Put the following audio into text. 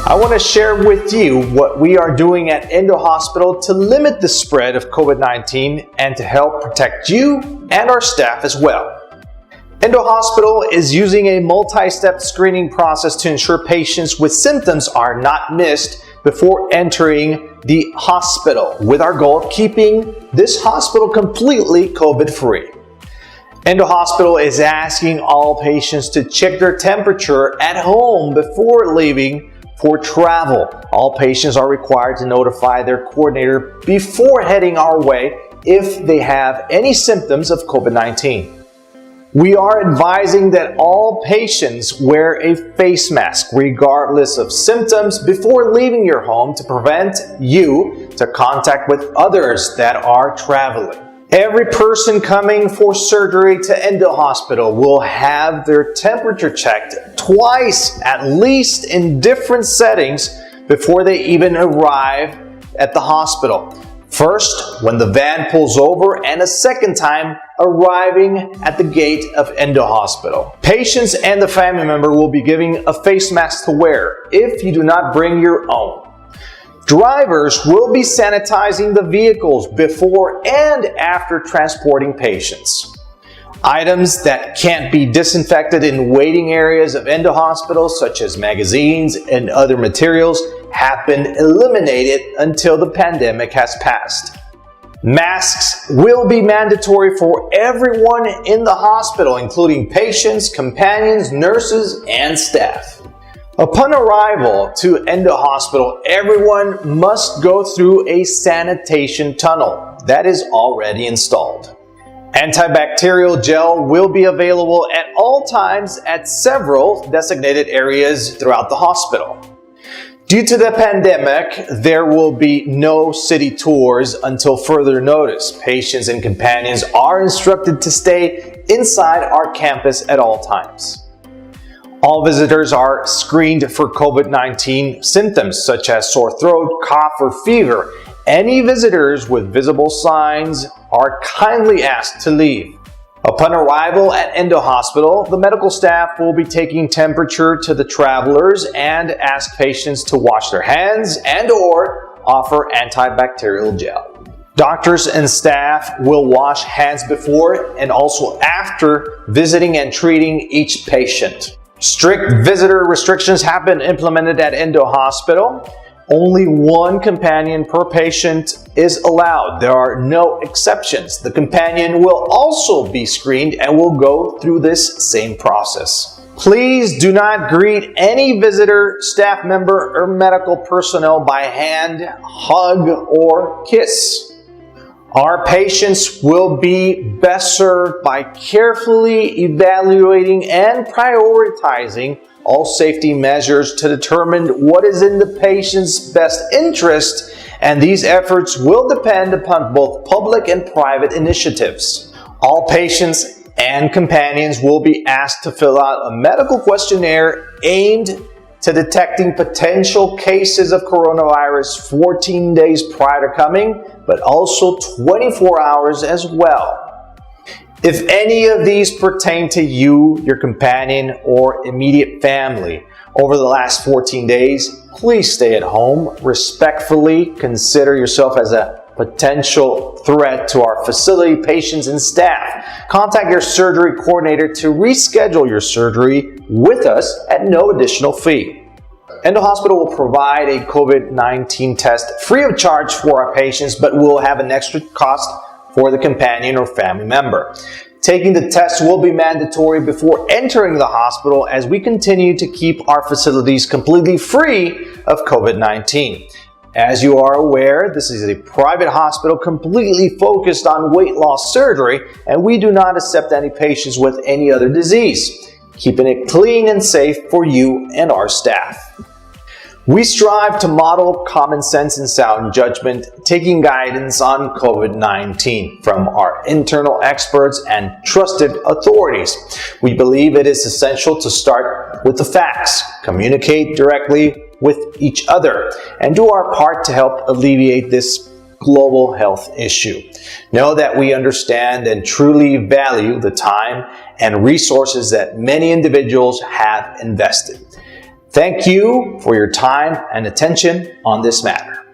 I want to share with you what we are doing at Endohospital to limit the spread of COVID-19 and to help protect you and our staff as well. Endohospital is using a multi-step screening process to ensure patients with symptoms are not missed before entering the hospital, with our goal of keeping this hospital completely COVID-free. Endohospital is asking all patients to check their temperature at home before leaving for travel. All patients are required to notify their coordinator before heading our way if they have any symptoms of COVID-19. We are advising that all patients wear a face mask regardless of symptoms before leaving your home to prevent you to contact with others that are traveling. Every person coming for surgery to Endohospital will have their temperature checked twice at least in different settings before they even arrive at the hospital. First, when the van pulls over, and a second time arriving at the gate of Endohospital. Patients and the family member will be given a face mask to wear if you do not bring your own. Drivers will be sanitizing the vehicles before and after transporting patients. Items that can't be disinfected in waiting areas of Endohospital, such as magazines and other materials, have been eliminated until the pandemic has passed. Masks will be mandatory for everyone in the hospital, including patients, companions, nurses, and staff. Upon arrival to Endohospital, everyone must go through a sanitation tunnel that is already installed. Antibacterial gel will be available at all times at several designated areas throughout the hospital. Due to the pandemic, there will be no city tours until further notice. Patients and companions are instructed to stay inside our campus at all times. All visitors are screened for COVID-19 symptoms such as sore throat, cough, or fever. Any visitors with visible signs are kindly asked to leave. Upon arrival at Endohospital, the medical staff will be taking temperature to the travelers and ask patients to wash their hands and/or offer antibacterial gel. Doctors and staff will wash hands before and also after visiting and treating each patient. Strict visitor restrictions have been implemented at Endohospital. Only one companion per patient is allowed. There are no exceptions. The companion will also be screened and will go through this same process. Please do not greet any visitor, staff member, or medical personnel by hand, hug, or kiss. Our patients will be best served by carefully evaluating and prioritizing all safety measures to determine what is in the patient's best interest, and these efforts will depend upon both public and private initiatives. All patients and companions will be asked to fill out a medical questionnaire aimed to detecting potential cases of coronavirus 14 days prior to coming, but also 24 hours as well. If any of these pertain to you, your companion, or immediate family over the last 14 days, please stay at home. Respectfully consider yourself as a potential threat to our facility, patients, and staff. Contact your surgery coordinator to reschedule your surgery with us at no additional fee. Endohospital will provide a COVID-19 test free of charge for our patients, but will have an extra cost for the companion or family member. Taking the test will be mandatory before entering the hospital as we continue to keep our facilities completely free of COVID-19. As you are aware, this is a private hospital completely focused on weight loss surgery, and we do not accept any patients with any other disease, keeping it clean and safe for you and our staff. We strive to model common sense and sound judgment, taking guidance on COVID-19 from our internal experts and trusted authorities. We believe it is essential to start with the facts, communicate directly with each other, and do our part to help alleviate this global health issue. Know that we understand and truly value the time and resources that many individuals have invested. Thank you for your time and attention on this matter.